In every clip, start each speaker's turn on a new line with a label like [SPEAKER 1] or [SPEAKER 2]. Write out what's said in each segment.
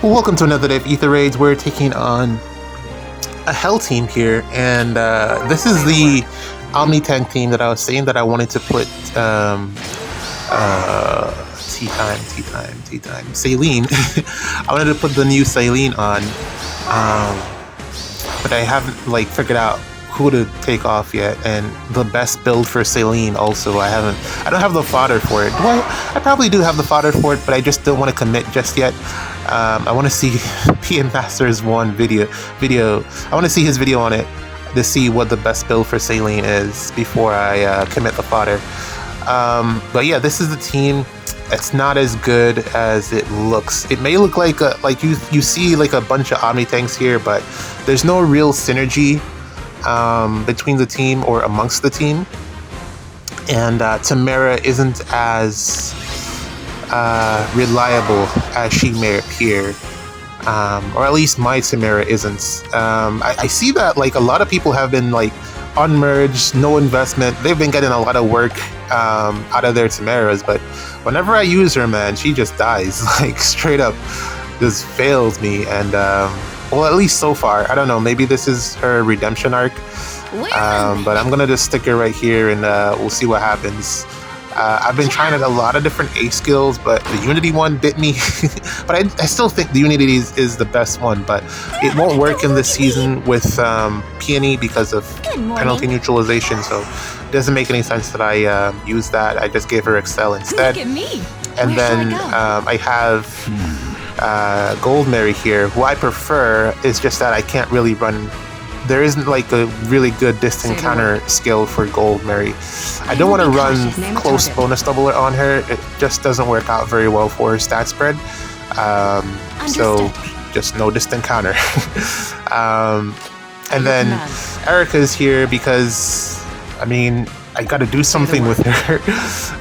[SPEAKER 1] Welcome to another day of Ether Raids. We're taking on a Hell team here, and this is the Omni Tank team that I was saying that I wanted to put Saline. I wanted to put the new Saline on, but I haven't figured out who to take off yet, and the best build for Saline also I don't have the fodder for it. I probably do have the fodder for it, but I just don't want to commit just yet. I want to see PM Masters 1 video. I want to see his video on it to see what the best build for Saline is before I commit the fodder. But yeah, this is the team. It's not as good as it looks. It may look like you see like a bunch of Omni tanks here, but there's no real synergy between the team or amongst the team. And Timerra isn't as reliable as she may appear, or at least my Timerra isn't. I see that a lot of people have been unmerged, no investment. They've been getting a lot of work out of their Timerras, but whenever I use her, man, she just dies. Straight up just fails me. And well, at least so far. I don't know, maybe this is her redemption arc, but I'm gonna just stick her right here, and we'll see what happens. I've been trying a lot of different A skills, but the Unity one bit me. But I still think the Unity is the best one, but it won't work in this season with Peony because of penalty neutralization, so it doesn't make any sense that I use that. I just gave her Excel instead.
[SPEAKER 2] Look at me.
[SPEAKER 1] And then I have Gold Mary here, who I prefer. It's just that I can't really run. There isn't a really good distant counter skill for Gold Mary. I don't want to run close bonus doubler on her. It just doesn't work out very well for her stat spread. So just no distant counter. And then Erica's here because, I got to do something with her.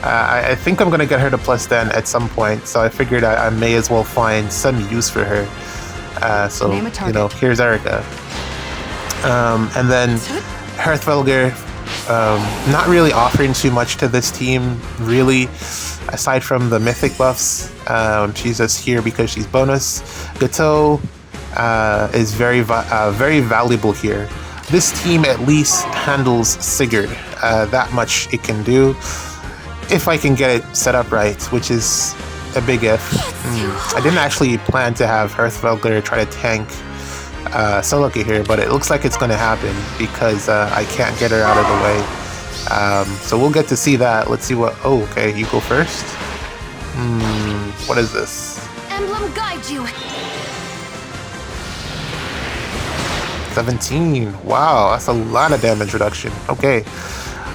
[SPEAKER 1] I think I'm going to get her to +10 at some point, so I figured I may as well find some use for her. So, here's Erica. And then Hearthvelger, not really offering too much to this team, really, aside from the mythic buffs. She's just here because she's bonus. Gateau is very valuable here. This team at least handles Sigurd. That much it can do, if I can get it set up right, which is a big if. I didn't actually plan to have Hearthvelger try to tank Celica here, but it looks like it's going to happen because I can't get her out of the way. So we'll get to see that. Let's see what... Oh, okay, you go first. What is this?
[SPEAKER 2] Emblem guide you.
[SPEAKER 1] 17. Wow, that's a lot of damage reduction. Okay.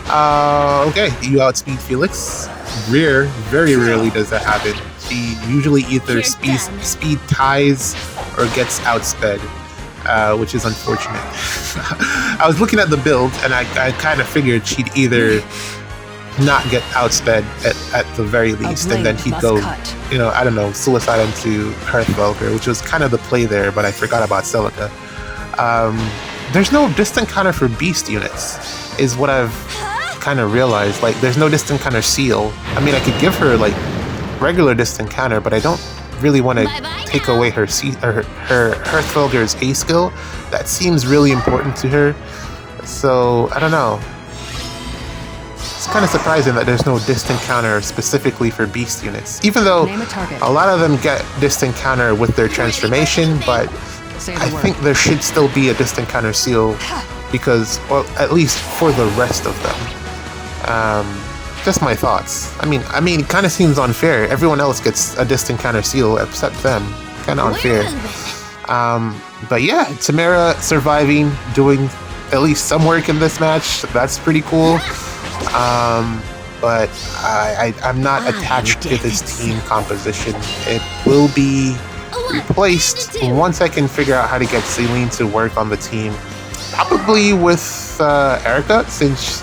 [SPEAKER 1] Okay, you outspeed Felix. Rare, very rarely does that happen. She usually either speed ties or gets outsped. Which is unfortunate. I was looking at the build, and I kind of figured she'd either not get outsped at the very least, and then he'd go, I don't know, suicide into Hearthvelger, which was kind of the play there, but I forgot about Celica. There's no distant counter for beast units, is what I've kind of realized. There's no distant counter seal. I could give her, regular distant counter, but I don't really want to take away her Hearthvelger's A skill. That seems really important to her. So I don't know. It's kind of surprising that there's no distant counter specifically for beast units, even though a lot of them get distant counter with their transformation, but I think there should still be a distant counter seal because, well, at least for the rest of them. Just my thoughts. It kind of seems unfair. Everyone else gets a distant counter seal except them. Kind of unfair. But yeah, Timerra surviving, doing at least some work in this match. That's pretty cool. But I'm not attached to this team composition. It will be replaced once I can figure out how to get Saline to work on the team. Probably with Erica, since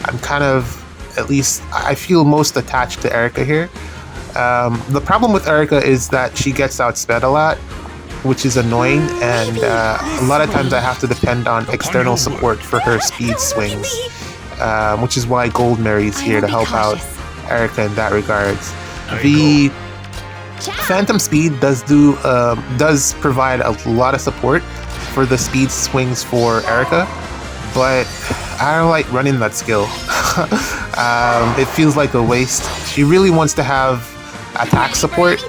[SPEAKER 1] I'm kind of, at least I feel most attached to Erica here. The problem with Erica is that she gets outsped a lot, which is annoying, and a lot of times I have to depend on external support for her speed swings, which is why Gold Mary is here to help out Erica in that regards. The Phantom Speed does provide a lot of support for the speed swings for Erica, but I don't like running that skill. It feels like a waste. She really wants to have attack support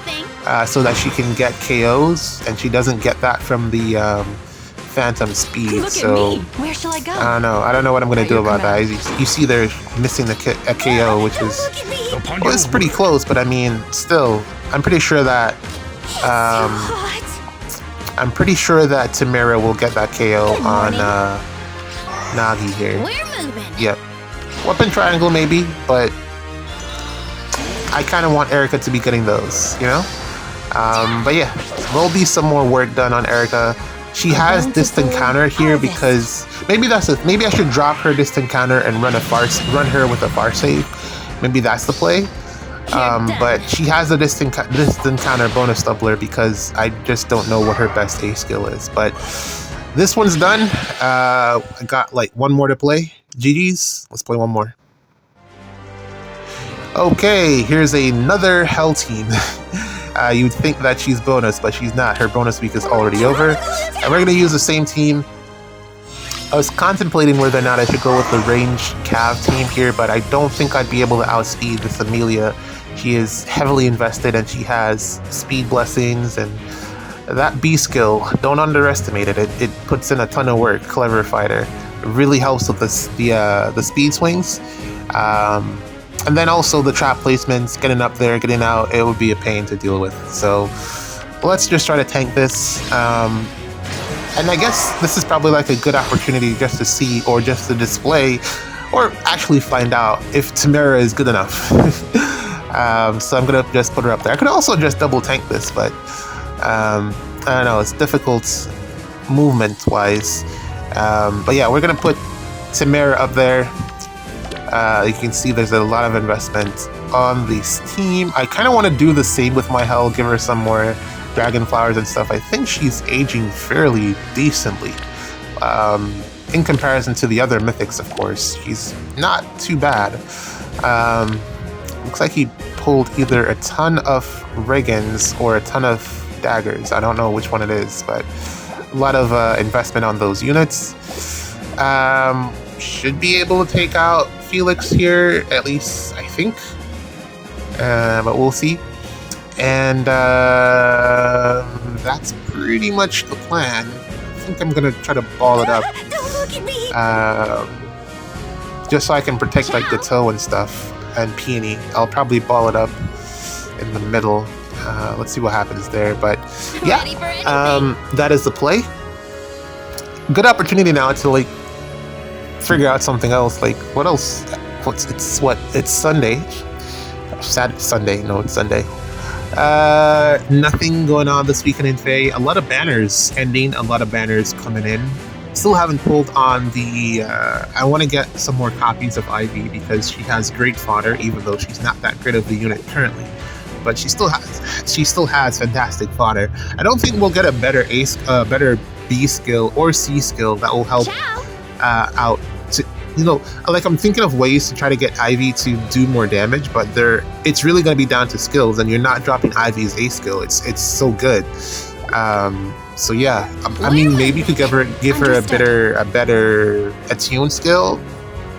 [SPEAKER 1] so that she can get KOs, and she doesn't get that from the Phantom Speed. So
[SPEAKER 2] where shall I go?
[SPEAKER 1] I don't know what I'm gonna do about that. You see, they're missing a KO, which is well, it's pretty close, but I mean, still, I'm pretty sure that Timerra will get that KO on Nagi here.
[SPEAKER 2] We're moving.
[SPEAKER 1] Yep. Weapon triangle maybe, but I kind of want Erica to be getting those, you know? But yeah, there'll be some more work done on Erica. She has distant counter here because maybe I should drop her distant counter and run her with a far save. Maybe that's the play. But she has a distant counter bonus doubler because I just don't know what her best A skill is. But this one's done. I got like one more to play. GG's. Let's play one more. Okay, here's another Hell team. You'd think that she's bonus, but she's not. Her bonus week is already over. And we're going to use the same team. I was contemplating whether or not I should go with the ranged Cav team here, but I don't think I'd be able to outspeed this Amelia. She is heavily invested and she has speed blessings, and that B skill, don't underestimate it. It puts in a ton of work. Clever fighter. It really helps with the speed swings. And then also the trap placements, getting up there, getting out, it would be a pain to deal with. So let's just try to tank this. And I guess this is probably like a good opportunity just to see, or just to display, or actually find out if Timerra is good enough. So I'm gonna just put her up there. I could also just double tank this, but I don't know, it's difficult movement-wise. But yeah, we're gonna put Timerra up there. You can see there's a lot of investment on this team. I kind of want to do the same with my Hell, give her some more dragon flowers and stuff. I think she's aging fairly decently. In comparison to the other mythics, of course. She's not too bad. Looks like he pulled either a ton of Regans or a ton of daggers. I don't know which one it is, but a lot of investment on those units. Should be able to take out Felix here, at least I think, but we'll see. And that's pretty much the plan. I think I'm gonna try to ball it up,
[SPEAKER 2] Don't look at me.
[SPEAKER 1] just so I can protect like the toe and stuff, and Peony. I'll probably ball it up in the middle. Let's see what happens there. But yeah, that is the play. Good opportunity now to like figure out something else. Like, what else? It's Sunday. Sunday. No, it's Sunday. Nothing going on this weekend in Faye. A lot of banners ending. A lot of banners coming in. Still haven't pulled on the. I want to get some more copies of Ivy because she has great fodder, even though she's not that great of the unit currently. But she still has fantastic fodder. I don't think we'll get a better better B skill or C skill that will help out. To, you know, like I'm thinking of ways to try to get Ivy to do more damage, but it's really going to be down to skills, and you're not dropping Ivy's A skill. It's so good. So yeah, I mean, maybe you could give her a better attune skill,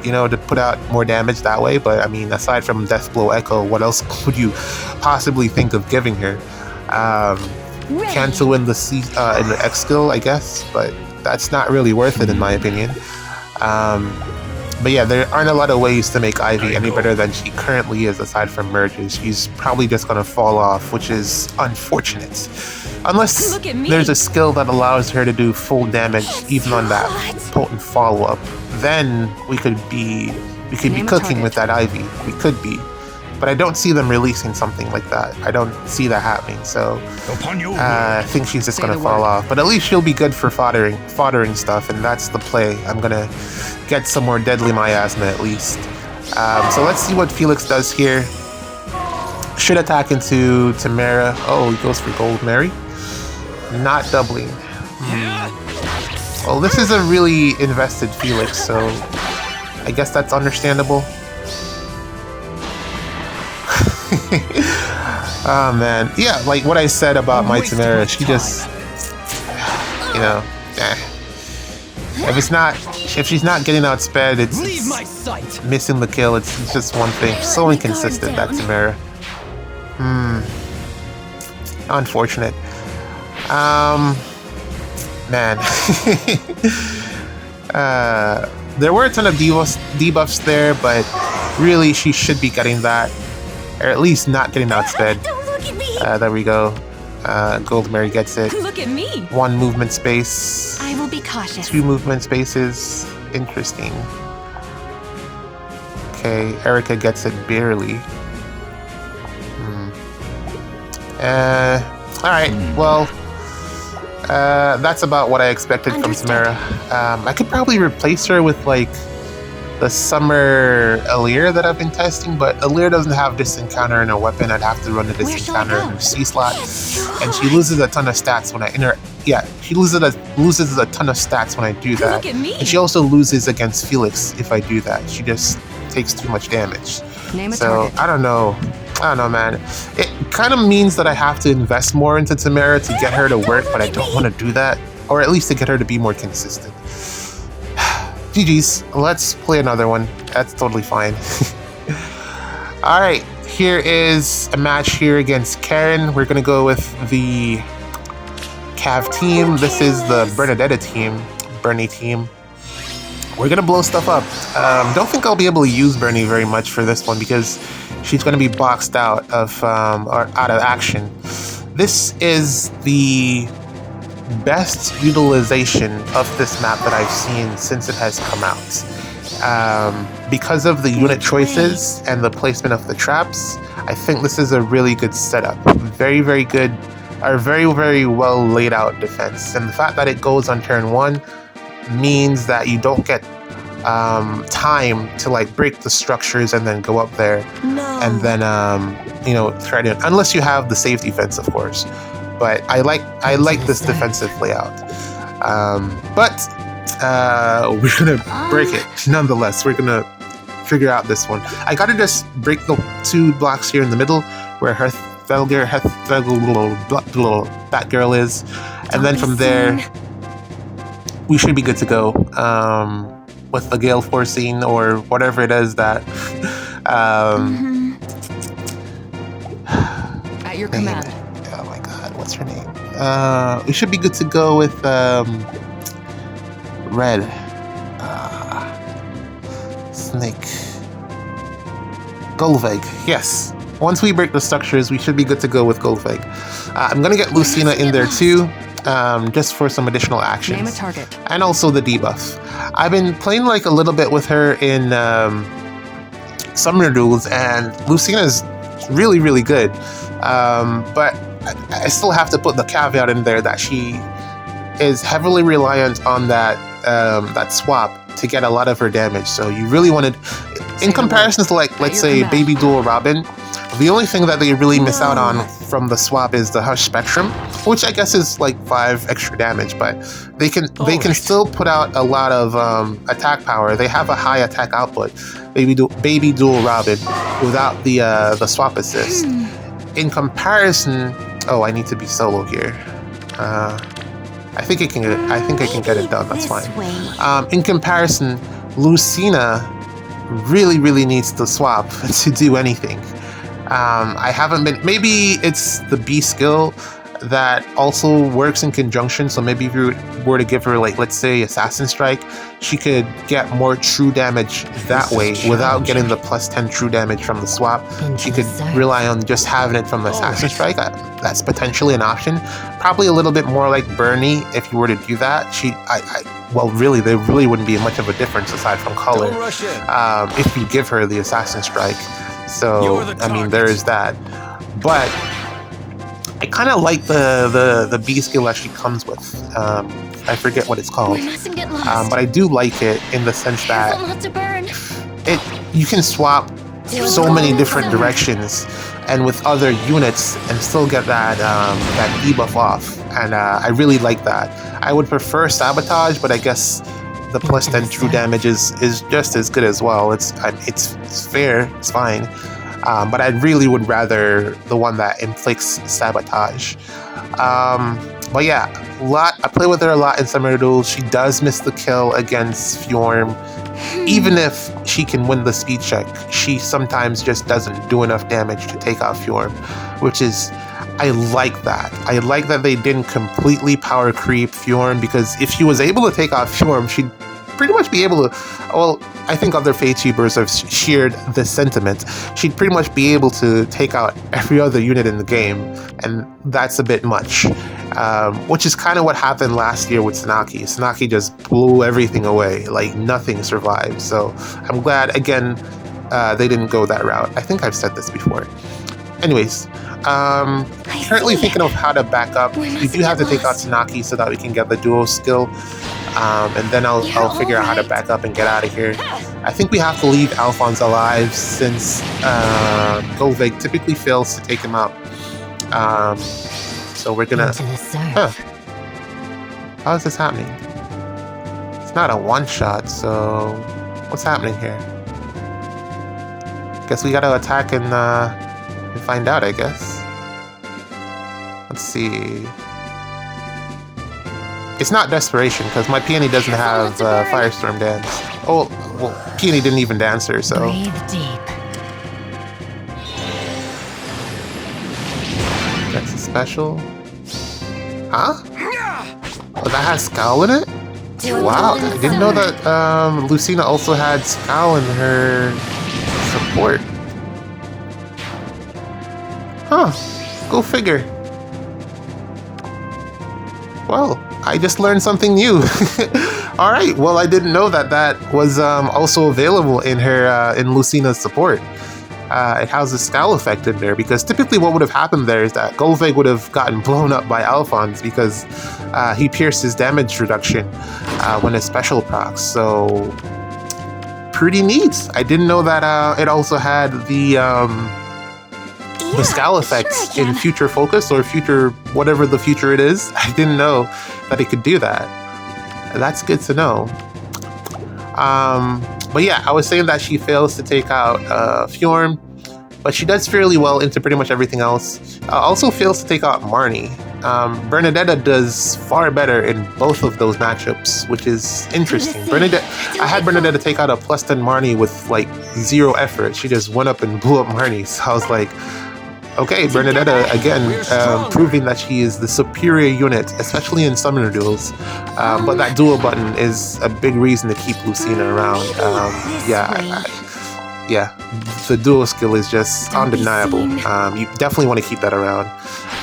[SPEAKER 1] you know, to put out more damage that way. But I mean, aside from Death Blow Echo, what else would you possibly think of giving her? Cancel in the C in the X skill, I guess, but that's not really worth it in my opinion. But yeah, there aren't a lot of ways to make Ivy any better than she currently is aside from merges. She's probably just going to fall off, which is unfortunate. Unless there's a skill that allows her to do full damage even on that potent follow-up. Then we could be cooking with that Ivy. We could be. But I don't see them releasing something like that. I don't see that happening. So I think she's just going to fall off. But at least she'll be good for foddering stuff, and that's the play. I'm going to get some more Deadly Miasma at least. So let's see what Felix does here. Should attack into Timerra. Oh, he goes for Gold Mary. Not doubling. Well, this is a really invested Felix, so I guess that's understandable. Oh man, yeah, like what I said about my Timerra, she just, you know, if she's not getting outsped, it's missing the kill. It's just one thing. So inconsistent, that Timerra. Unfortunate. Man. There were a ton of debuffs there, but really she should be getting that. Or at least not getting outsped.
[SPEAKER 2] Don't look at me.
[SPEAKER 1] There we go. Gold Mary gets it.
[SPEAKER 2] Look at me.
[SPEAKER 1] 1 movement space.
[SPEAKER 2] I will be cautious.
[SPEAKER 1] 2 movement spaces. Interesting. Okay, Erica gets it barely. Alright, well, that's about what I expected from Timerra. I could probably replace her with, like, the Summer Ather that I've been testing, but Ather doesn't have this encounter in her weapon. I'd have to run this encounter in her C slot, and she loses a ton of stats when I she loses a ton of stats when I do that. And she also loses against Felix if I do that. She just takes too much damage. So I don't know, man. It kind of means that I have to invest more into Timerra to get her to work, but I don't want to do that, or at least to get her to be more consistent. GG's. Let's play another one. That's totally fine. Alright, here is a match here against Karen. We're gonna go with the Cav team. This is the Bernadetta team. Bernie team. We're gonna blow stuff up. Don't think I'll be able to use Bernie very much for this one because she's gonna be boxed out of action. This is the best utilization of this map that I've seen since it has come out. Because of the unit choices and the placement of the traps, I think this is a really good setup. Very, very good, or very, very well laid out defense. And the fact that it goes on turn 1 means that you don't get time to like break the structures and then go up there and then you know, try to, unless you have the safe defense, of course. But I like this defensive layout. But we're gonna break it nonetheless. We're gonna figure out this one. I gotta just break the 2 blocks here in the middle where her little Batgirl is, and then from there we should be good to go with the Gale Forcing or whatever it is that.
[SPEAKER 2] At your command.
[SPEAKER 1] Oh my God, what's her name? We should be good to go with Red. Snake. Golveg, yes. Once we break the structures, we should be good to go with Golveg. I'm gonna get Lucina in there too, just for some additional actions.
[SPEAKER 2] Name a target.
[SPEAKER 1] And also the debuff. I've been playing like a little bit with her in Summoner Duels, and Lucina's really, really good. But I still have to put the caveat in there that she is heavily reliant on that that swap to get a lot of her damage. So you really wanted, in comparison to like, let's say Baby Dual Robin, the only thing that they really miss out on from the swap is the Hush Spectrum, which I guess is like 5 extra damage, but they can still put out a lot of attack power. They have a high attack output, Baby Dual Robin, without the swap assist. In comparison, oh, I need to be solo here. I think I can get it done. That's fine. In comparison, Lucina really needs to swap to do anything. I haven't been. Maybe it's the B skill that also works in conjunction. So maybe if you were to give her, like, let's say Assassin Strike, she could get more true damage that way without getting the +10 true damage from the swap. She could rely on just having it from Assassin Strike. That's potentially an option. Probably a little bit more like Bernie if you were to do that. Well, really, there really wouldn't be much of a difference aside from color if you give her the Assassin Strike. So, I mean, there is that. But I kind of like the B skill that she comes with. I forget what it's called. But I do like it in the sense that you can swap so many different directions and with other units and still get that debuff off. And I really like that. I would prefer Sabotage, but I guess the +10 true damage is just as good as well. It's fair, it's fine. But I really would rather the one that inflicts sabotage. But yeah, I play with her a lot in Summer Duels. She does miss the kill against Fjorm. Even if she can win the speed check, she sometimes just doesn't do enough damage to take out Fjorm, which is, I like that. I like that they didn't completely power creep Fjorm, because if she was able to take out Fjorm, she'd pretty much be able to, well, I think other Fates have shared this sentiment. She'd pretty much be able to take out every other unit in the game, and that's a bit much. Which is kind of what happened last year with Tsunaki. Tsunaki just blew everything away, like nothing survived. So I'm glad, again, they didn't go that route. I think I've said this before. Anyways, currently thinking of how to back up. We do have to take out Tsunaki so that we can get the duo skill. And then I'll figure out how to back up and get out of here. I think we have to leave Alphonse alive, since Golvig typically fails to take him out. So we're gonna... Huh. How is this happening? It's not a one-shot, so... What's happening here? Guess we gotta attack and find out, I guess. Let's see... It's not desperation, because my peony doesn't have Firestorm Dance. Oh, well, peony didn't even dance her, so...
[SPEAKER 2] Breathe deep.
[SPEAKER 1] That's a special. Huh? Oh, that has Scowl in it? Wow, I didn't know that Lucina also had Scowl in her support. Huh, go figure. Well, I just learned something new. Alright, well, I didn't know that was also available in her in Lucina's support. It has a Scowl effect in there, because typically what would have happened there is that Golvig would have gotten blown up by Alphonse, because he pierced his damage reduction when his special procs. So pretty neat. I didn't know that it also had the Scowl effects in Future Focus, or Future, whatever the future it is. I didn't know that it could do that. That's good to know. But yeah, I was saying that she fails to take out Fjorm, but she does fairly well into pretty much everything else. Also fails to take out Marnie. Bernadetta does far better in both of those matchups, which is interesting. I had Bernadetta take out a +10 Marnie with like 0 effort. She just went up and blew up Marnie. So I was like, okay, Bernadetta, again, proving that she is the superior unit, especially in Summoner Duels. But that duel button is a big reason to keep Lucina around. Yeah, the duel skill is just undeniable. You definitely want to keep that around.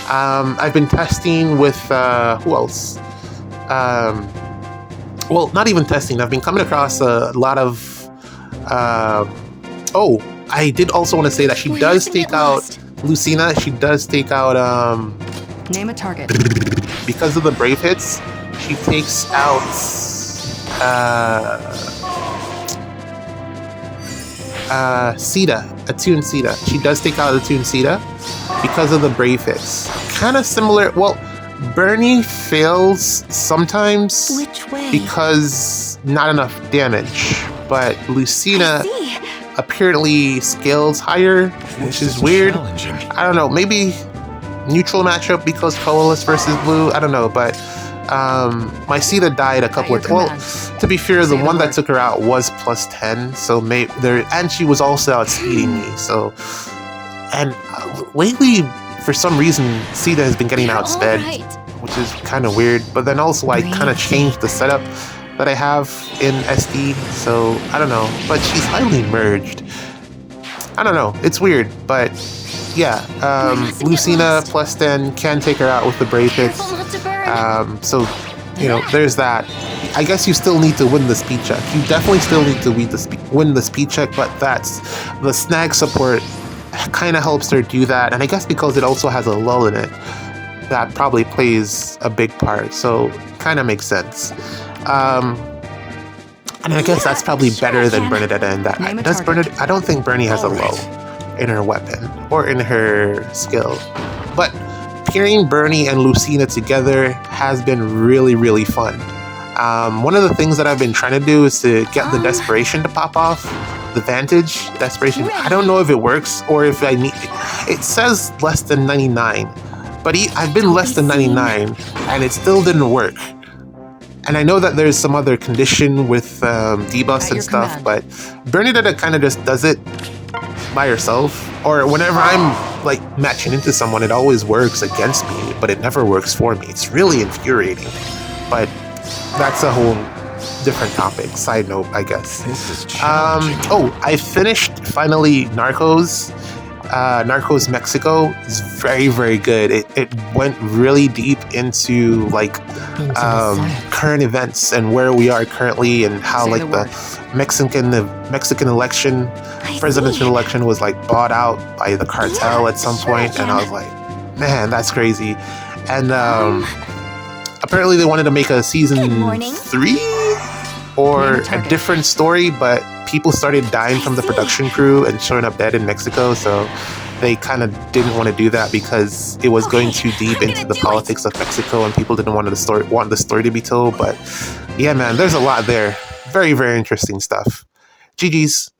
[SPEAKER 1] I've been testing with, who else? Well, not even testing. I've been coming across a lot of... oh, I did also want to say that she does take out... Lucina, she does take out,
[SPEAKER 2] Name a target.
[SPEAKER 1] because of the brave hits, she takes out, Sita, Attune Sita. She does take out Attune Sita because of the brave hits. Kind of similar, well, Bernie fails sometimes
[SPEAKER 2] Which way?
[SPEAKER 1] because not enough damage, but Lucina apparently scales higher, which is weird. I don't know, maybe neutral matchup because colorless versus blue, I don't know, but my Sita died a couple of... Well, to be fair, the one that took her out was +10, so and she was also outspeeding me, so... And lately, for some reason, Sita has been getting outsped, which is kind of weird, but then also I kind of changed the setup that I have in SD, so I don't know, but she's highly merged. I don't know, it's weird, but yeah, Lucina +10 can take her out with the brave hits, so, you know, there's that. I guess you still need to win the speed check. You definitely still need to win the speed check, but that's, the snag support kind of helps her do that, and I guess because it also has a lull in it, that probably plays a big part, so kind of makes sense. And I guess that's probably better than Bernadetta in that. I don't think Bernie has a low in her weapon or in her skill, but pairing Bernie and Lucina together has been really, really fun. One of the things that I've been trying to do is to get the desperation to pop off, the Vantage Desperation. I don't know if it works or if I need. It says less than 99, but I've been less than 99 and it still didn't work. And I know that there's some other condition with debuffs and stuff, but Bernadetta kind of just does it by herself. Or whenever I'm like matching into someone, it always works against me, but it never works for me. It's really infuriating. But that's a whole different topic. Side note, I guess. Oh, I finished finally Narcos. Narcos Mexico is very, very good. It went really deep into like current events and where we are currently and how like the Mexican election, presidential election was like bought out by the cartel at some point, and I was like, man, that's crazy. And apparently they wanted to make a season 3 or a different story, but people started dying from the production crew and showing up dead in Mexico, so they kind of didn't want to do that because it was going too deep into the politics of Mexico and people didn't want the story to be told. But yeah, man, there's a lot there. Very, very interesting stuff. GG's.